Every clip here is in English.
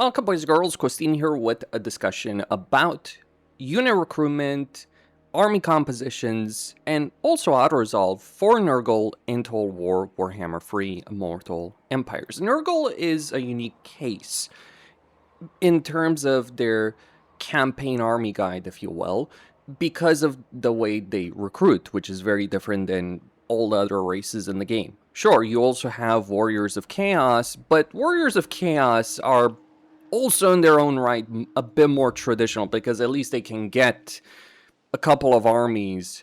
Welcome, boys and girls. Costin here with a discussion about unit recruitment, army compositions, and also Autoresolve for Nurgle in Total War Warhammer Free Immortal Empires. Nurgle is a unique case in terms of their campaign army guide, if you will, because of the way they recruit, which is very different than all the other races in the game. Sure, you also have Warriors of Chaos, but Warriors of Chaos are also in their own right a bit more traditional, because at least they can get a couple of armies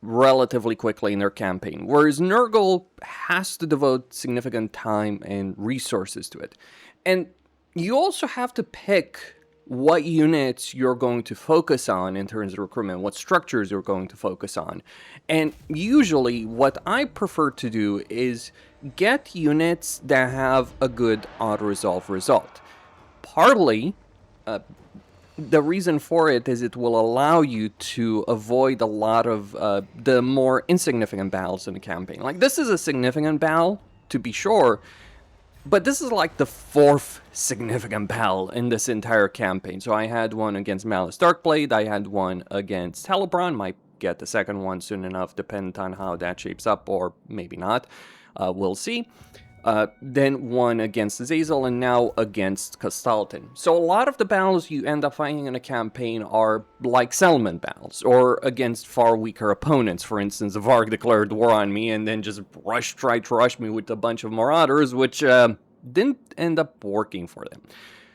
relatively quickly in their campaign, whereas Nurgle has to devote significant time and resources to it. And you also have to pick what units you're going to focus on in terms of recruitment, what structures you're going to focus on. And usually what I prefer to do is get units that have a good auto-resolve result. Partly, the reason for it is it will allow you to avoid a lot of the more insignificant battles in the campaign. Like, this is a significant battle, to be sure, but this is like the fourth significant battle in this entire campaign. So I had one against Malice Darkblade, I had one against Helibron, might get the second one soon enough, depending on how that shapes up, or maybe not. We'll see. Then one against Azazel, and now against Castalton. So a lot of the battles you end up fighting in a campaign are like settlement battles, or against far weaker opponents. For instance, Varg declared war on me and then just tried to rush me with a bunch of Marauders, which didn't end up working for them.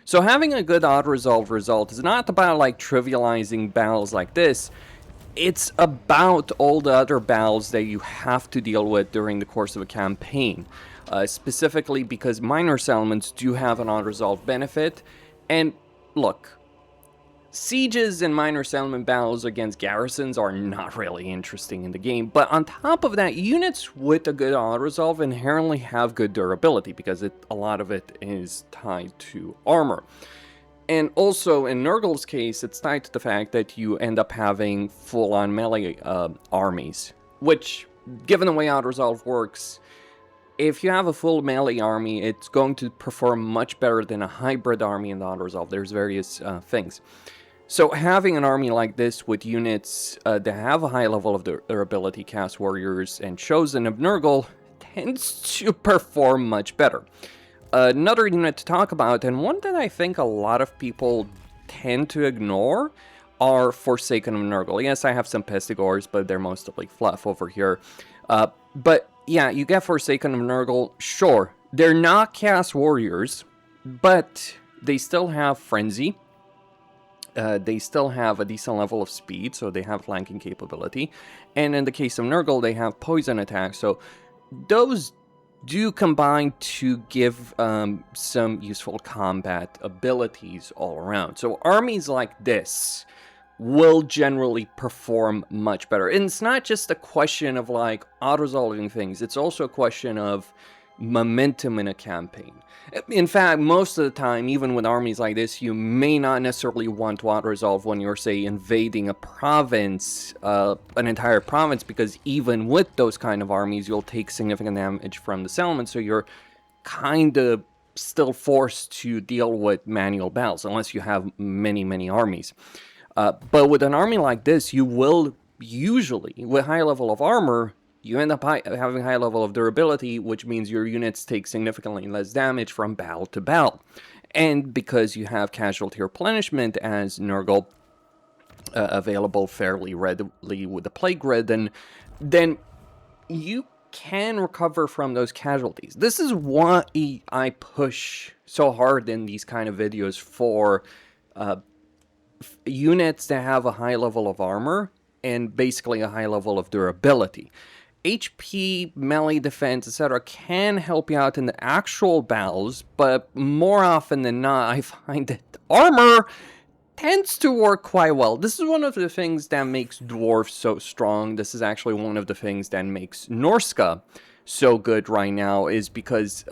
So having a good auto-resolve result is not about like trivializing battles like this. It's about all the other battles that you have to deal with during the course of a campaign. Specifically because minor settlements do have an auto-resolve benefit. And look, sieges and minor settlement battles against garrisons are not really interesting in the game. But on top of that, units with a good auto-resolve inherently have good durability, because a lot of it is tied to armor. And also, in Nurgle's case, it's tied to the fact that you end up having full-on melee armies, which, given the way auto-resolve works, if you have a full melee army, it's going to perform much better than a hybrid army in the auto-resolve. There's various things. So having an army like this with units that have a high level of durability, Chaos Warriors and Chosen of Nurgle, tends to perform much better. Another unit to talk about, and one that I think a lot of people tend to ignore, are Forsaken of Nurgle. Yes, I have some Pestigors, but they're mostly fluff over here. But yeah, you get Forsaken of Nurgle. Sure, they're not Chaos Warriors, but they still have Frenzy. They still have a decent level of speed, so they have flanking capability. And in the case of Nurgle, they have poison attack, so those do combine to give some useful combat abilities all around. So armies like this will generally perform much better. And it's not just a question of like auto-resolving things, it's also a question of momentum in a campaign. In fact, most of the time, even with armies like this, you may not necessarily want to auto-resolve when you're, say, invading a province, an entire province, because even with those kind of armies, you'll take significant damage from the settlement, so you're kind of still forced to deal with manual battles, unless you have many armies. But with an army like this, you will usually, with high level of armor, you end up having high level of durability, which means your units take significantly less damage from battle to battle. And because you have casualty replenishment as Nurgle available fairly readily with the Plague Grid, then you can recover from those casualties. This is why I push so hard in these kind of videos for units that have a high level of armor and basically a high level of durability. HP, melee defense, etc. can help you out in the actual battles, but more often than not, I find that armor tends to work quite well. This is one of the things that makes dwarves so strong. This is actually one of the things that makes Norska so good right now, is because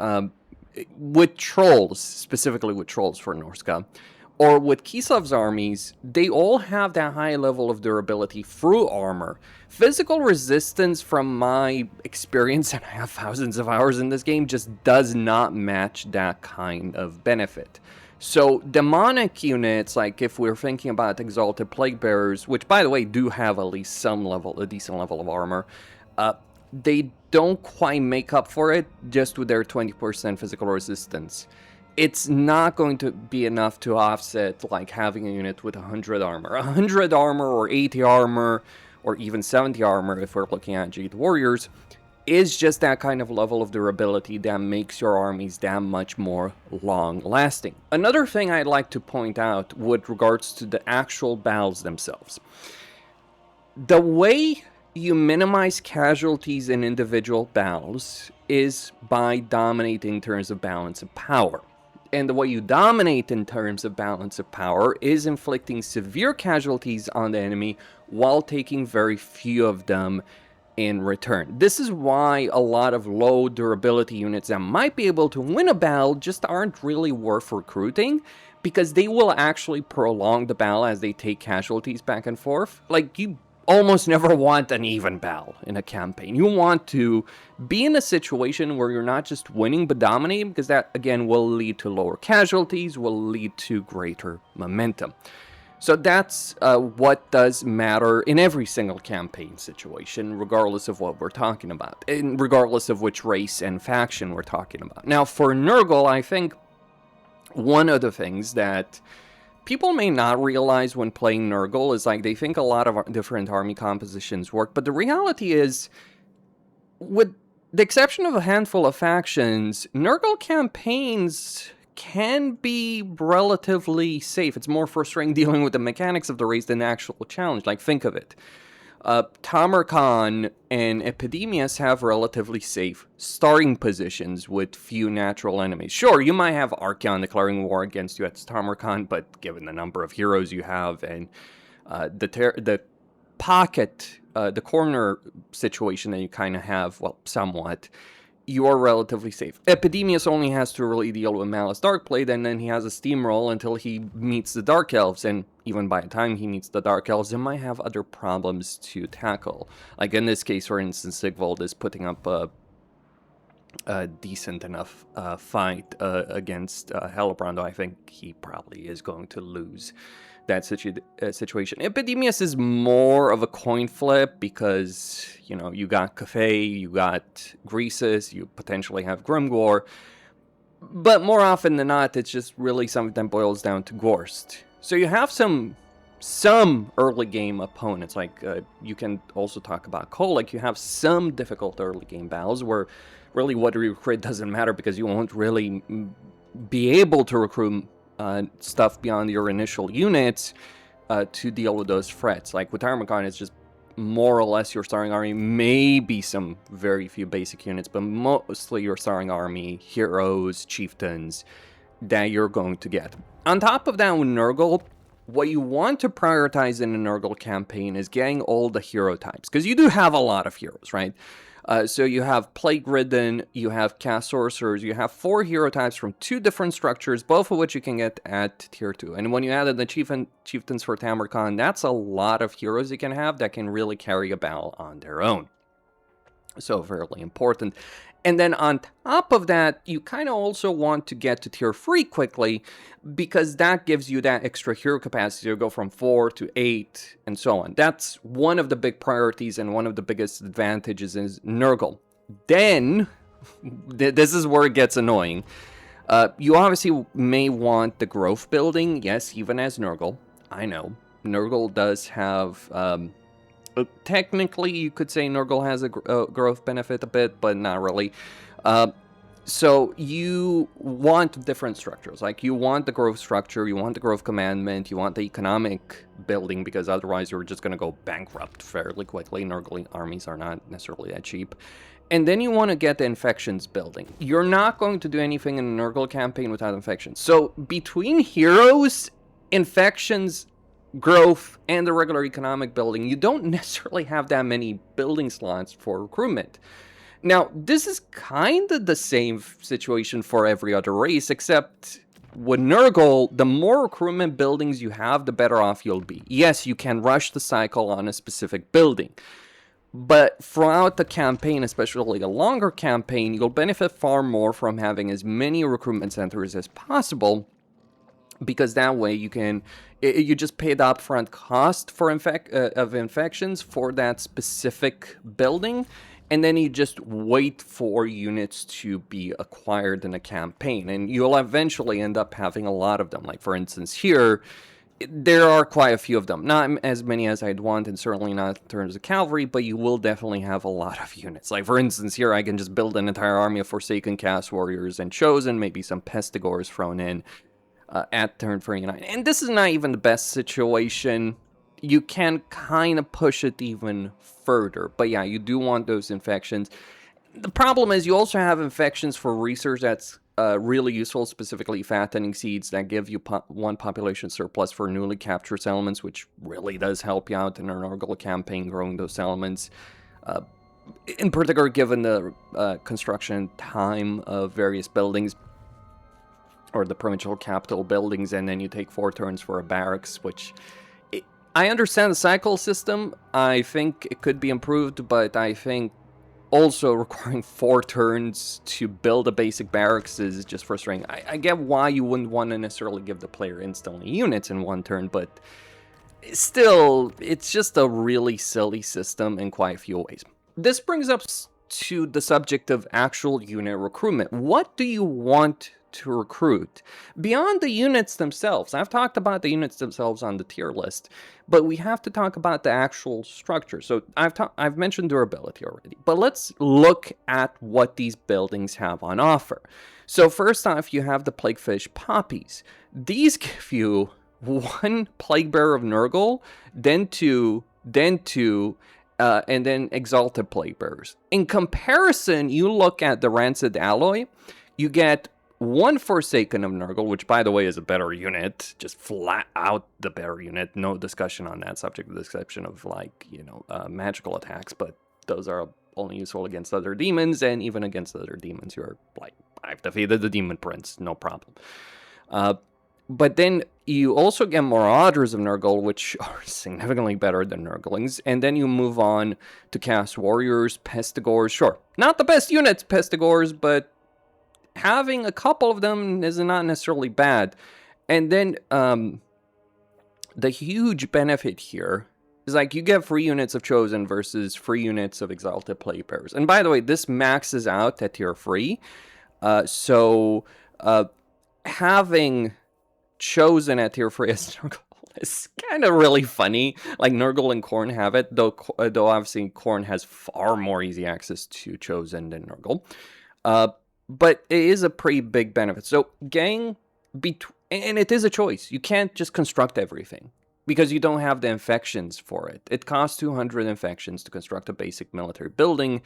with trolls, specifically with trolls for Norska, or with Kislev's armies, they all have that high level of durability through armor. Physical resistance, from my experience, and I have thousands of hours in this game, just does not match that kind of benefit. So demonic units, like if we're thinking about Exalted Plague Bearers, which by the way do have at least some level, a decent level of armor, they don't quite make up for it just with their 20% physical resistance. It's not going to be enough to offset like having a unit with 100 armor. 100 armor or 80 armor or even 70 armor if we're looking at Jade Warriors is just that kind of level of durability that makes your armies that much more long-lasting. Another thing I'd like to point out with regards to the actual battles themselves. The way you minimize casualties in individual battles is by dominating in terms of balance of power. And the way you dominate in terms of balance of power is inflicting severe casualties on the enemy while taking very few of them in return. This is why a lot of low durability units that might be able to win a battle just aren't really worth recruiting, because they will actually prolong the battle as they take casualties back and forth. Like, you almost never want an even battle in a campaign. You want to be in a situation where you're not just winning but dominating, because that again will lead to lower casualties, will lead to greater momentum. So that's what does matter in every single campaign situation, regardless of what we're talking about, and regardless of which race and faction we're talking about. Now, for Nurgle, I think one of the things that people may not realize when playing Nurgle is like they think a lot of different army compositions work, but the reality is, with the exception of a handful of factions, Nurgle campaigns can be relatively safe. It's more frustrating dealing with the mechanics of the race than the actual challenge. Like, think of it. Tamarkan and Epidemius have relatively safe starting positions with few natural enemies. Sure, you might have Archaon declaring war against you at Tamarkan, but given the number of heroes you have and the pocket, the corner situation that you kind of have, well, somewhat, you are relatively safe. Epidemius only has to really deal with Malice Darkblade, and then he has a steamroll until he meets the Dark Elves, and even by the time he meets the Dark Elves, he might have other problems to tackle. Like in this case, for instance, Sigvald is putting up a decent enough fight against Hellbrand, though I think he probably is going to lose that situation. Epidemius is more of a coin flip because, you know, you got Cathay, you got Greasus, you potentially have Grimgor, but more often than not, it's just really something that boils down to Gorst. So you have some early game opponents, like you can also talk about Kolic. You have some difficult early game battles where really what you recruit doesn't matter because you won't really be able to recruit stuff beyond your initial units to deal with those threats. Like with Tamarkan, it's just more or less your starting army, maybe some very few basic units, but mostly your starting army, heroes, chieftains that you're going to get. On top of that, with Nurgle, what you want to prioritize in a Nurgle campaign is getting all the hero types, because you do have a lot of heroes, right? So you have Plague Ridden, you have Cast Sorcerers, you have 4 hero types from 2 different structures, both of which you can get at Tier 2. And when you added the Chieftains for Tamarkan, that's a lot of heroes you can have that can really carry a battle on their own. So fairly important. And then on top of that, you kind of also want to get to Tier 3 quickly, because that gives you that extra hero capacity to go from 4 to 8 and so on. That's one of the big priorities and one of the biggest advantages is Nurgle. Then, this is where it gets annoying. You obviously may want the growth building, yes, even as Nurgle. I know, Nurgle does have... technically, you could say Nurgle has a growth benefit a bit, but not really. So you want different structures. Like, you want the growth structure, you want the growth commandment, you want the economic building, because otherwise you're just going to go bankrupt fairly quickly. Nurgle armies are not necessarily that cheap. And then you want to get the infections building. You're not going to do anything in a Nurgle campaign without infections. So between heroes, infections, growth, and the regular economic building, you don't necessarily have that many building slots for recruitment. Now, this is kind of the same situation for every other race, except with Nurgle, the more recruitment buildings you have, the better off you'll be. Yes, you can rush the cycle on a specific building, but throughout the campaign, especially a longer campaign, you'll benefit far more from having as many recruitment centers as possible, because that way you just pay the upfront cost for infections for that specific building, and then you just wait for units to be acquired in a campaign, and you'll eventually end up having a lot of them. Like, for instance, here, there are quite a few of them. Not as many as I'd want, and certainly not in terms of cavalry, but you will definitely have a lot of units. Like, for instance, here I can just build an entire army of Forsaken Cast Warriors and Chosen, maybe some Pestigors thrown in at turn 39. And this is not even the best situation. You can kind of push it even further. But yeah, you do want those infections. The problem is you also have infections for research that's really useful, specifically fattening seeds that give you one population surplus for newly captured settlements, which really does help you out in a Nurgle campaign growing those settlements. In particular, given the construction time of various buildings, or the provincial capital buildings, and then you take 4 turns for a barracks, which... I understand the cycle system. I think it could be improved, but I think also requiring 4 turns to build a basic barracks is just frustrating. I get why you wouldn't want to necessarily give the player instantly units in 1 turn, but still, it's just a really silly system in quite a few ways. This brings us to the subject of actual unit recruitment. What do you want to recruit beyond the units themselves? I've talked about the units themselves on the tier list, but we have to talk about the actual structure. So I've mentioned durability already, but let's look at what these buildings have on offer. So first off, you have the Plaguefish Poppies. These give you 1 Plague Bearer of Nurgle, then 2, and then Exalted Plague Bearers. In comparison, you look at the Rancid Alloy, you get 1 Forsaken of Nurgle, which, by the way, is a better unit. Just flat out the better unit. No discussion on that subject, with the exception of, like, magical attacks. But those are only useful against other demons, and even against other demons, you're like, I've defeated the Demon Prince, no problem. But then you also get Marauders of Nurgle, which are significantly better than Nurglings. And then you move on to Cast Warriors, Pestigors. Sure, not the best units, Pestigors, but having a couple of them is not necessarily bad. And then the huge benefit here is, like, you get free units of Chosen versus free units of Exalted Plague Bearers. And by the way, this maxes out at tier 3. So having Chosen at tier 3 as Nurgle is kind of really funny. Like, Nurgle and Khorne have it, though obviously Khorne has far more easy access to Chosen than Nurgle. But it is a pretty big benefit. So and it is a choice. You can't just construct everything because you don't have the infections for it. It costs 200 infections to construct a basic military building,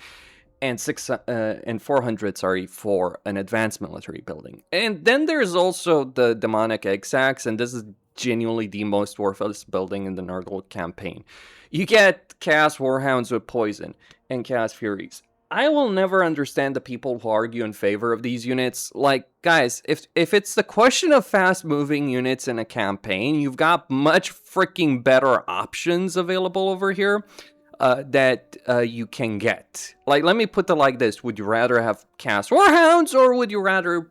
and 400, for an advanced military building. And then there's also the Demonic Egg Sacs, and this is genuinely the most worthless building in the Nurgle campaign. You get Chaos Warhounds with poison and Chaos Furies. I will never understand the people who argue in favor of these units. Like, guys, if it's the question of fast-moving units in a campaign, you've got much freaking better options available over here that you can get. Like, let me put it like this. Would you rather have Chaos Warhounds, or would you rather,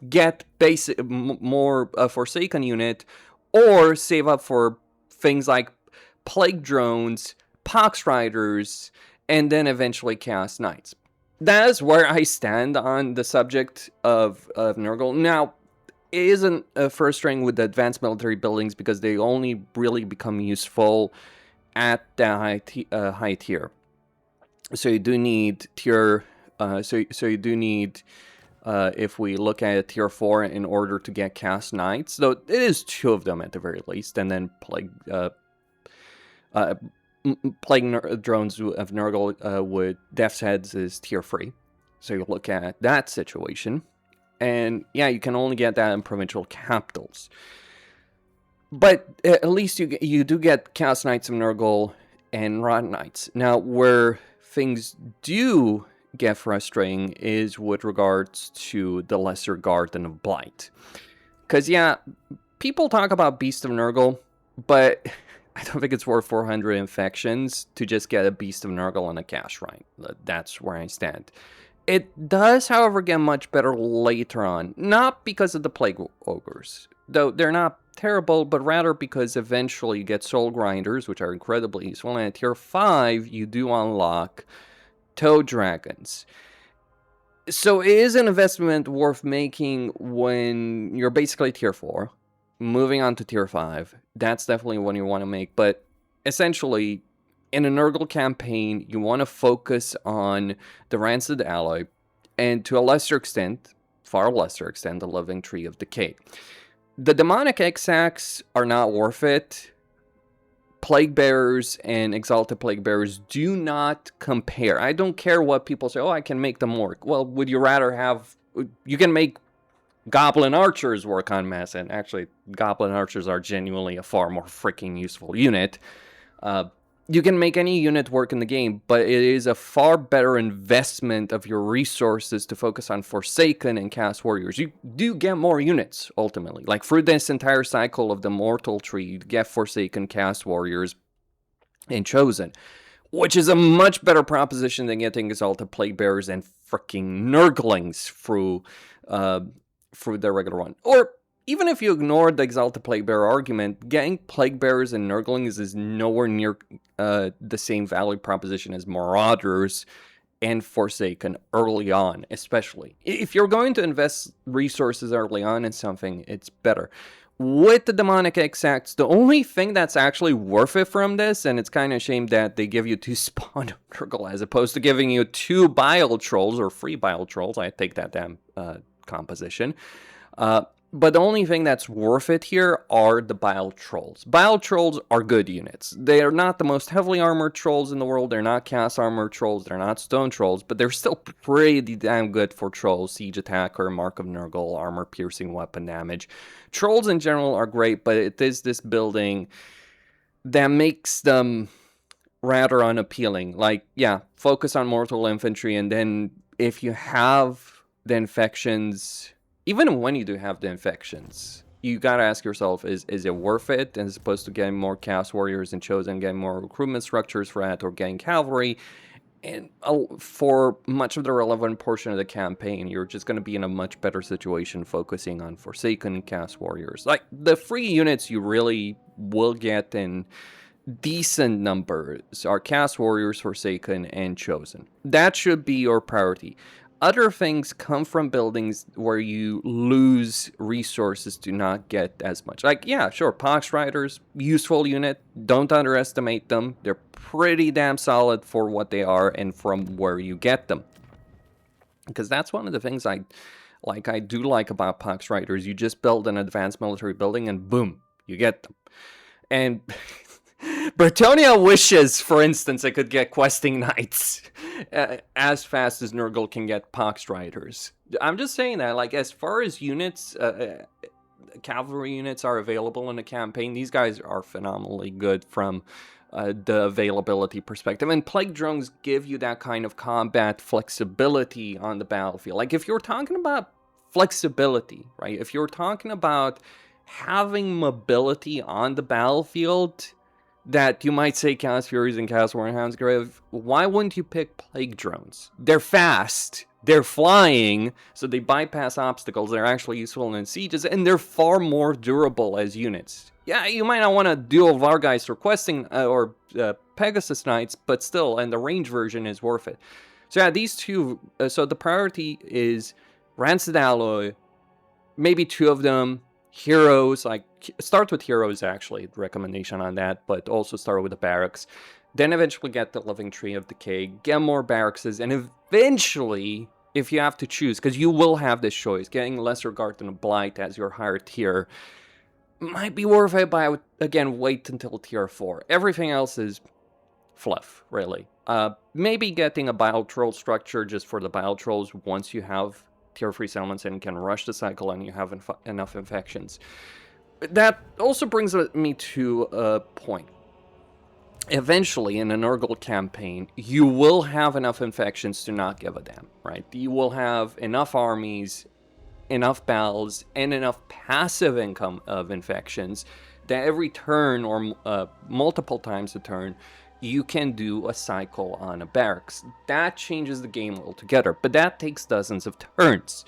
get basic, more Forsaken unit, or save up for things like Plague Drones, Pox Riders, and then eventually Chaos Knights? That is where I stand on the subject of Nurgle. Now, it isn't first string with the advanced military buildings because they only really become useful at the high tier. So you do need tier. So you do need. If we look at tier 4 in order to get Chaos Knights, though it is 2 of them at the very least, and then Plague Drones of Nurgle with Death's Heads is tier 3. So you look at that situation. And yeah, you can only get that in provincial capitals. But at least you do get Chaos Knights of Nurgle and Rot Knights. Now, where things do get frustrating is with regards to the Lesser Garden of Blight. Because yeah, people talk about Beast of Nurgle, but I don't think it's worth 400 infections to just get a Beast of Nurgle and a Cash Shrine. That's where I stand. It does, however, get much better later on. Not because of the Plague Ogres. though they're not terrible, but rather because eventually you get soul grinders, which are incredibly useful, and at tier 5 you do unlock toad dragons. So it is an investment worth making when you're basically tier 4. Moving on to tier 5, that's definitely one you want to make, but essentially, in a Nurgle campaign, you want to focus on the Rancid Alloy, and to a lesser extent, far lesser extent, the Living Tree of Decay. The Demonic Exacs are not worth it. Plague Bearers and Exalted Plague Bearers do not compare. I don't care what people say, oh, I can make them work. Well, would you rather have... You can make Goblin Archers work on Mass, and actually, Goblin Archers are genuinely a far more freaking useful unit. You can make any unit work in the game, but it is a far better investment of your resources to focus on Forsaken and Chaos Warriors. You do get more units, ultimately. Like, through this entire cycle of the Mortal Tree, you get Forsaken, Chaos Warriors, and Chosen, which is a much better proposition than getting Exalted Plague Bearers and freaking Nurglings through the regular one. Or, even if you ignore the Exalted Plague Bearer argument, getting Plague Bearers and Nurglings is nowhere near the same value proposition as Marauders and Forsaken early on, especially. If you're going to invest resources early on in something, it's better. With the Demonic Exacs, the only thing that's actually worth it from this, and it's kind of a shame that they give you 2 Spawn Nurgle as opposed to giving you 2 Bile Trolls or 3 Bile Trolls. I take that damn composition. But the only thing that's worth it here are the Bile Trolls. Bile Trolls are good units. They are not the most heavily armored trolls in the world. They're not cast armored trolls. They're not stone trolls. But they're still pretty damn good for trolls. Siege Attacker, Mark of Nurgle, armor piercing weapon damage. Trolls in general are great, but it is this building that makes them rather unappealing. Like, yeah, focus on mortal infantry, and then if you have the infections... Even when you do have the infections, you gotta ask yourself, is it worth it? As opposed to getting more Chaos Warriors and Chosen, getting more recruitment structures for that, or getting Cavalry. And for much of the relevant portion of the campaign, you're just gonna be in a much better situation focusing on Forsaken and Chaos Warriors. Like, the free units you really will get in decent numbers are Chaos Warriors, Forsaken, and Chosen. That should be your priority. Other things come from buildings where you lose resources to not get as much. Like, yeah, sure, Pox Riders, useful unit. Don't underestimate them. They're pretty damn solid for what they are and from where you get them. Because that's one of the things I do like about Pox Riders. You just build an advanced military building and boom, you get them. And... Bretonia wishes, for instance, I could get Questing Knights as fast as Nurgle can get Pox Riders. I'm just saying that, like, as far as units, cavalry units are available in the campaign, these guys are phenomenally good from the availability perspective. And Plague Drones give you that kind of combat flexibility on the battlefield. Like, if you're talking about flexibility, right? If you're talking about having mobility on the battlefield... that you might say Chaos Furies and Chaos Warhounds Grave, why wouldn't you pick Plague Drones? They're fast, they're flying, so they bypass obstacles, they're actually useful in sieges, and they're far more durable as units. Yeah, you might not want to dual Vargeist or Questing, or Pegasus Knights, but still, and the range version is worth it. So yeah, these two, so the priority is Rancid Alloy, maybe 2 of them, Heroes, like, start with Heroes, actually, recommendation on that, but also start with the Barracks. Then eventually get the Living Tree of Decay, get more Barracks, and eventually, if you have to choose, because you will have this choice, getting Lesser Guard and Blight as your higher tier might be worth it, but I would, again, wait until tier 4. Everything else is fluff, really. Maybe getting a Bile Troll structure just for the Bile Trolls once you have tier 3 settlements and can rush the cycle and you have enough infections. That also brings me to a point. Eventually, in a Nurgle campaign, you will have enough infections to not give a damn, right? You will have enough armies, enough battles, and enough passive income of infections that every turn, or multiple times a turn, you can do a cycle on a barracks. That changes the game altogether, but that takes dozens of turns.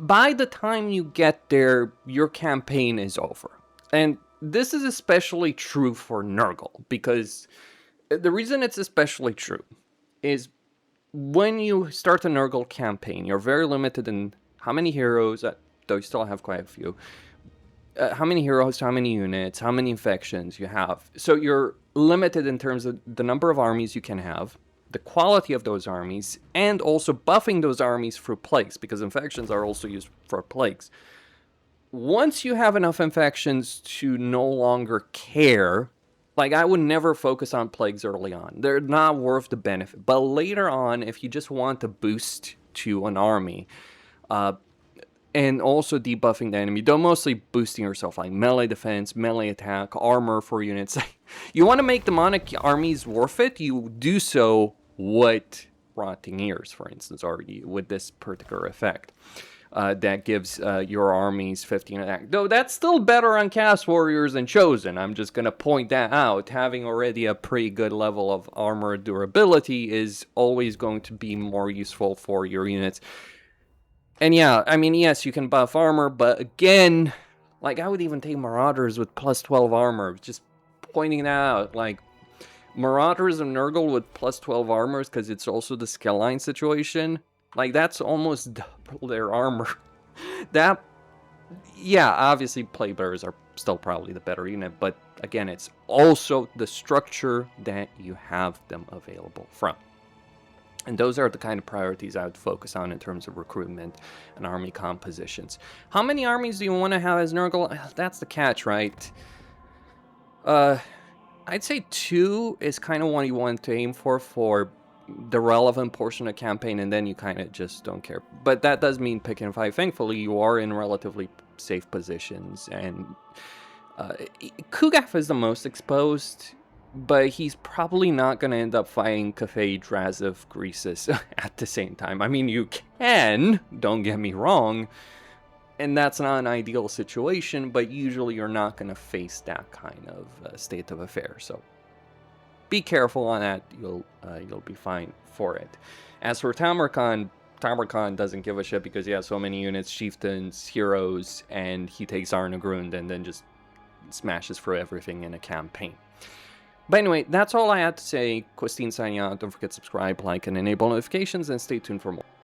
by the time you get there, your campaign is over. And this is especially true for Nurgle, because the reason it's especially true is when you start a Nurgle campaign, you're very limited in how many heroes, though you still have quite a few, how many heroes, how many units, how many infections you have. So you're limited in terms of the number of armies you can have, the quality of those armies, and also buffing those armies through plagues, because infections are also used for plagues. Once you have enough infections to no longer care, like, I would never focus on plagues early on. They're not worth the benefit. But later on, if you just want a boost to an army, and also debuffing the enemy, though mostly boosting yourself, like melee defense, melee attack, armor for units. You want to make demonic armies worth it, you do so with Rotting Ears, for instance, or with this particular effect. That gives your armies 15 attack. Though that's still better on Chaos Warriors and Chosen. I'm just going to point that out. Having already a pretty good level of armor durability is always going to be more useful for your units. And yeah, I mean, yes, you can buff armor, but again, like, I would even take Marauders with plus 12 armor. Just pointing that out. Like, Marauders and Nurgle with plus 12 armors, because it's also the skill line situation. Like, that's almost double their armor. That, yeah, obviously Plague Bearers are still probably the better unit, but again, it's also the structure that you have them available from. And those are the kind of priorities I would focus on in terms of recruitment and army compositions. How many armies do you want to have as Nurgle? That's the catch, right? I'd say 2 is kind of what you want to aim for the relevant portion of the campaign, and then you kind of just don't care. But that does mean picking 5. Thankfully, you are in relatively safe positions, and Kugaf is the most exposed, but he's probably not going to end up fighting Cafe, Drazov, Greasus at the same time. I mean, you can, don't get me wrong, and that's not an ideal situation, but usually you're not going to face that kind of state of affairs. So be careful on that. You'll be fine for it. As for Tamerkhan doesn't give a shit because he has so many units, chieftains, heroes, and he takes Arnegrund and then just smashes through everything in a campaign. But anyway, that's all I had to say. Costin signing out. Don't forget to subscribe, like, and enable notifications, and stay tuned for more.